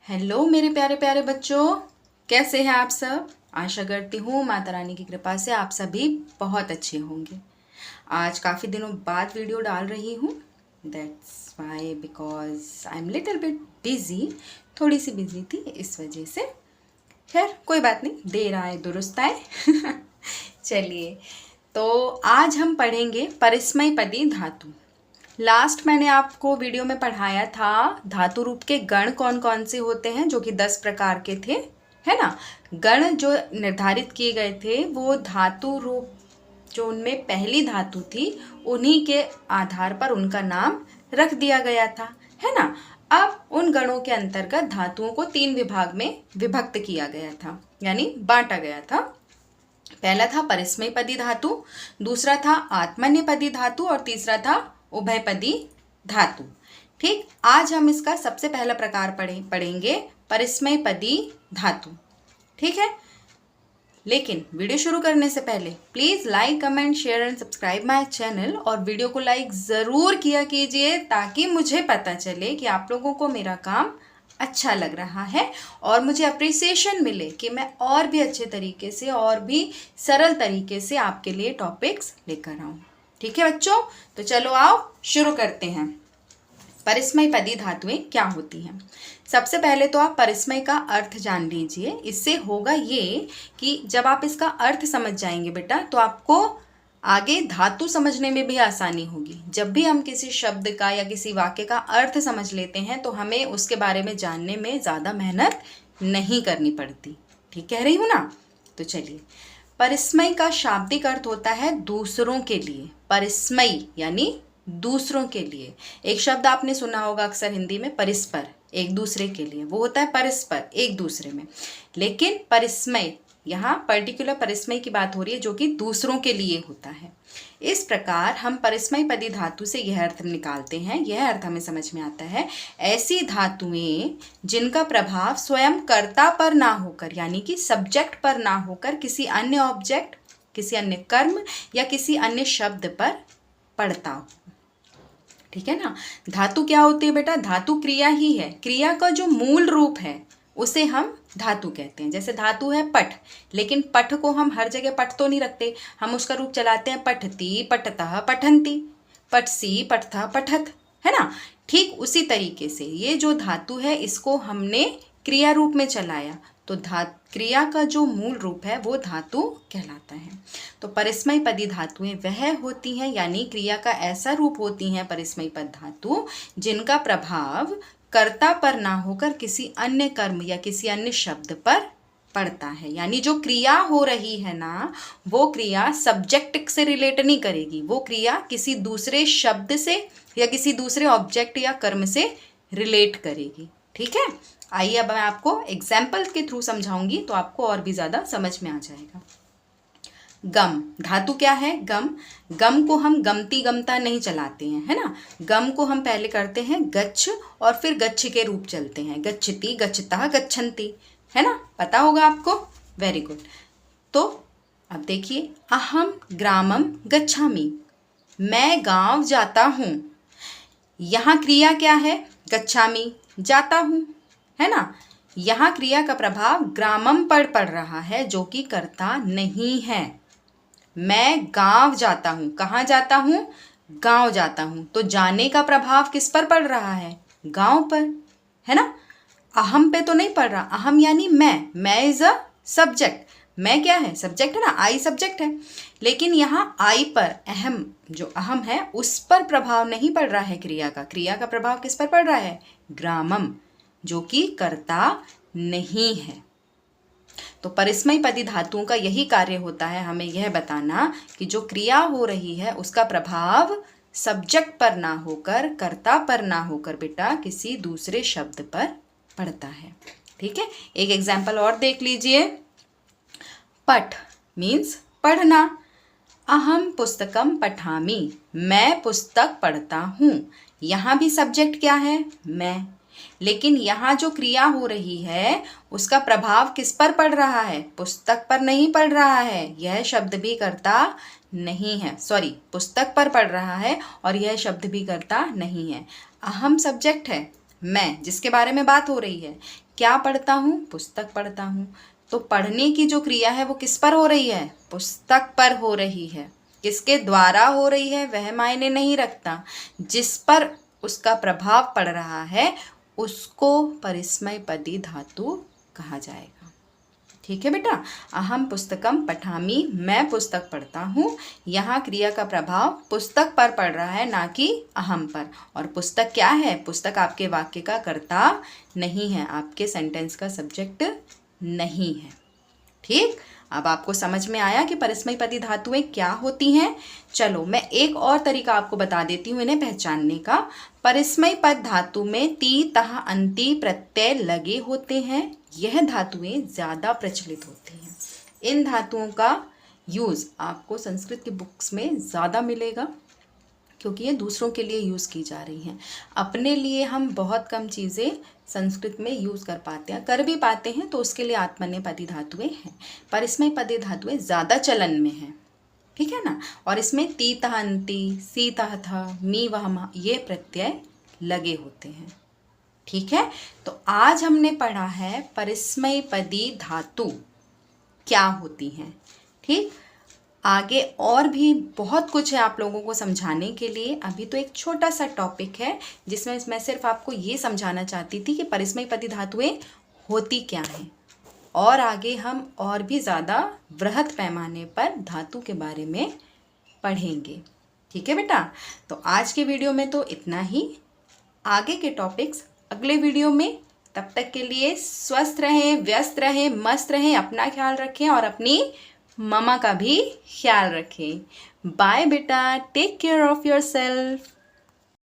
Hello मेरे प्यारे प्यारे बच्चों, कैसे हैं आप सब। आशा करती हूँ माता रानी की कृपा से आप सभी बहुत अच्छे होंगे। आज काफ़ी दिनों बाद वीडियो डाल रही हूँ। That's why because I am little bit busy, थोड़ी सी बिजी थी इस वजह से। खैर कोई बात नहीं, देर आए दुरुस्त आए। चलिए, तो आज हम पढ़ेंगे परिस्मयपदी धातु। लास्ट मैंने आपको वीडियो में पढ़ाया था धातु रूप के गण कौन कौन से होते हैं, जो कि 10 प्रकार के थे, है ना। गण जो निर्धारित किए गए थे वो धातु रूप जो उनमें पहली धातु थी उन्हीं के आधार पर उनका नाम रख दिया गया था, है ना। अब उन गणों के अंतर्गत धातुओं को 3 विभाग में विभक्त किया गया था, यानी बांटा गया था। पहला था परिस्मयपदी धातु, दूसरा था आत्मन्यपदी धातु और तीसरा था उभयपदी धातु। ठीक, आज हम इसका सबसे पहला प्रकार पढ़ेंगे परिस्मयपदी धातु। ठीक है, लेकिन वीडियो शुरू करने से पहले please like, comment, share and subscribe my channel, और वीडियो को लाइक ज़रूर किया कीजिए ताकि मुझे पता चले कि आप लोगों को मेरा काम अच्छा लग रहा है और मुझे अप्रिसिएशन मिले कि मैं और भी अच्छे तरीके से और भी सरल तरीके से आपके लिए टॉपिक्स लेकर आऊँ। ठीक है बच्चों, तो चलो आओ शुरू करते हैं। परिस्मयपदी धातुएं क्या होती हैं। सबसे पहले तो आप परिस्मय का अर्थ जान लीजिए। इससे होगा ये कि जब आप इसका अर्थ समझ जाएंगे बेटा, तो आपको आगे धातु समझने में भी आसानी होगी। जब भी हम किसी शब्द का या किसी वाक्य का अर्थ समझ लेते हैं तो हमें उसके बारे में जानने में ज़्यादा मेहनत नहीं करनी पड़ती। ठीक कह रही हूँ ना। तो चलिए, परिस्मय का शाब्दिक अर्थ होता है दूसरों के लिए। परिस्मय यानी दूसरों के लिए। एक शब्द आपने सुना होगा अक्सर हिंदी में, परिस्पर, एक दूसरे के लिए, वो होता है परस्पर, एक दूसरे में। लेकिन परिस्मय, यहाँ पर्टिकुलर परिस्मय की बात हो रही है जो कि दूसरों के लिए होता है। इस प्रकार हम परिस्मयपदी धातु से यह अर्थ निकालते हैं, यह अर्थ हमें समझ में आता है, ऐसी धातुएं जिनका प्रभाव स्वयं कर्ता पर ना होकर, यानी कि सब्जेक्ट पर ना होकर किसी अन्य ऑब्जेक्ट, किसी अन्य कर्म या किसी अन्य शब्द पर पड़ता हो। ठीक है ना। धातु क्या होती है बेटा, धातु क्रिया ही है। क्रिया का जो मूल रूप है उसे हम धातु कहते हैं। जैसे धातु है पठ, लेकिन पठ को हम हर जगह पठ तो नहीं रखते, हम उसका रूप चलाते हैं पठती, पठतः, पठन्ति, पठसी, पठथा, पठत, है ना। ठीक उसी तरीके से ये जो धातु है इसको हमने क्रिया रूप में चलाया, तो क्रिया का जो मूल रूप है वो धातु कहलाता है। तो परिस्मयपदी धातुएं वह होती हैं, यानी क्रिया का ऐसा रूप होती हैं परिस्मयपद धातु जिनका प्रभाव कर्ता पर ना होकर किसी अन्य कर्म या किसी अन्य शब्द पर पड़ता है। यानी जो क्रिया हो रही है ना, वो क्रिया सब्जेक्ट से रिलेट नहीं करेगी, वो क्रिया किसी दूसरे शब्द से या किसी दूसरे ऑब्जेक्ट या कर्म से रिलेट करेगी। ठीक है, आइए अब मैं आपको एग्जाम्पल के थ्रू समझाऊंगी तो आपको और भी ज़्यादा समझ में आ जाएगा। गम धातु क्या है, गम। गम को हम गमती गमता नहीं चलाते हैं, है ना। गम को हम पहले करते हैं गच्छ और फिर गच्छ के रूप चलते हैं, गच्छति, गच्छता, गच्छन्ति, है ना, पता होगा आपको। Very good. तो अब देखिए, अहम ग्रामम गच्छामि, मैं गांव जाता हूँ। यहाँ क्रिया क्या है, गच्छामि, जाता हूँ, है ना। यहाँ क्रिया का प्रभाव ग्रामम पर पड़ रहा है जो कि कर्ता नहीं है। मैं गांव जाता हूँ, कहाँ जाता हूँ, गांव जाता हूँ, तो जाने का प्रभाव किस पर पड़ रहा है, गांव पर, है ना। अहम पे तो नहीं पड़ रहा। अहम यानी मैं इज अ सब्जेक्ट, मैं क्या है, सब्जेक्ट है ना, आई सब्जेक्ट है। लेकिन यहाँ आई पर, अहम जो अहम है उस पर प्रभाव नहीं पड़ रहा है क्रिया का। क्रिया का प्रभाव किस पर पड़ रहा है, ग्रामम, जो कि कर्ता नहीं है। तो परिस्मयपदी धातुओं का यही कार्य होता है, हमें यह बताना कि जो क्रिया हो रही है उसका प्रभाव सब्जेक्ट पर ना होकर, कर्ता पर ना होकर बेटा किसी दूसरे शब्द पर पड़ता है। ठीक है, एक एग्जाम्पल और देख लीजिए। पठ मीन्स पढ़ना। अहम पुस्तकम पठामि, मैं पुस्तक पढ़ता हूँ। यहाँ भी सब्जेक्ट क्या है, मैं, लेकिन यहाँ जो क्रिया हो रही है उसका प्रभाव किस पर पड़ रहा है, पुस्तक पर नहीं पड़ रहा है। यह शब्द भी कर्ता नहीं है, सॉरी, पुस्तक पर पड़ रहा है और यह शब्द भी कर्ता नहीं है। अहम सब्जेक्ट है, मैं, जिसके बारे में बात हो रही है, क्या पढ़ता हूँ? पुस्तक पढ़ता हूँ। तो पढ़ने की जो क्रिया है वो किस पर हो रही है? पुस्तक पर हो रही है। किसके द्वारा हो रही है वह मायने नहीं रखता, जिस पर उसका प्रभाव पड़ रहा है उसको परिस्मयपदी धातु कहा जाएगा। ठीक है बेटा, अहम पुस्तकम पठामि, मैं पुस्तक पढ़ता हूँ। यहाँ क्रिया का प्रभाव पुस्तक पर पड़ रहा है, ना कि अहम पर। और पुस्तक क्या है? पुस्तक आपके वाक्य का कर्ता नहीं है, आपके सेंटेंस का सब्जेक्ट नहीं है। ठीक, अब आपको समझ में आया कि परिस्मयपदी धातुएं क्या होती हैं। चलो मैं एक और तरीका आपको बता देती हूँ इन्हें पहचानने का। परिस्मयपद धातु में ती तह अंति प्रत्यय लगे होते हैं। यह धातुएं ज़्यादा प्रचलित होती हैं। इन धातुओं का यूज़ आपको संस्कृत की बुक्स में ज़्यादा मिलेगा, क्योंकि ये दूसरों के लिए यूज़ की जा रही हैं। अपने लिए हम बहुत कम चीज़ें संस्कृत में यूज़ कर पाते हैं, कर भी पाते हैं, तो उसके लिए आत्मनेपदी धातुएं हैं। परिस्मयपदी धातुएं ज़्यादा चलन में हैं। ठीक है ना। और इसमें ती तह अंति, सी तह थ, मी वह ये प्रत्यय लगे होते हैं। ठीक है, तो आज हमने पढ़ा है परिस्मयपदी धातु क्या होती हैं। ठीक, आगे और भी बहुत कुछ है आप लोगों को समझाने के लिए। अभी तो एक छोटा सा टॉपिक है जिसमें मैं सिर्फ आपको ये समझाना चाहती थी कि परिस्मयपदी धातुएं होती क्या हैं, और आगे हम और भी ज़्यादा वृहद पैमाने पर धातु के बारे में पढ़ेंगे। ठीक है बेटा, तो आज के वीडियो में तो इतना ही। आगे के टॉपिक्स अगले वीडियो में। तब तक के लिए स्वस्थ रहें, व्यस्त रहें, मस्त रहें, अपना ख्याल रखें और अपनी मम्मा का भी ख्याल रखें। बाय बेटा, टेक केयर ऑफ़ योरसेल्फ।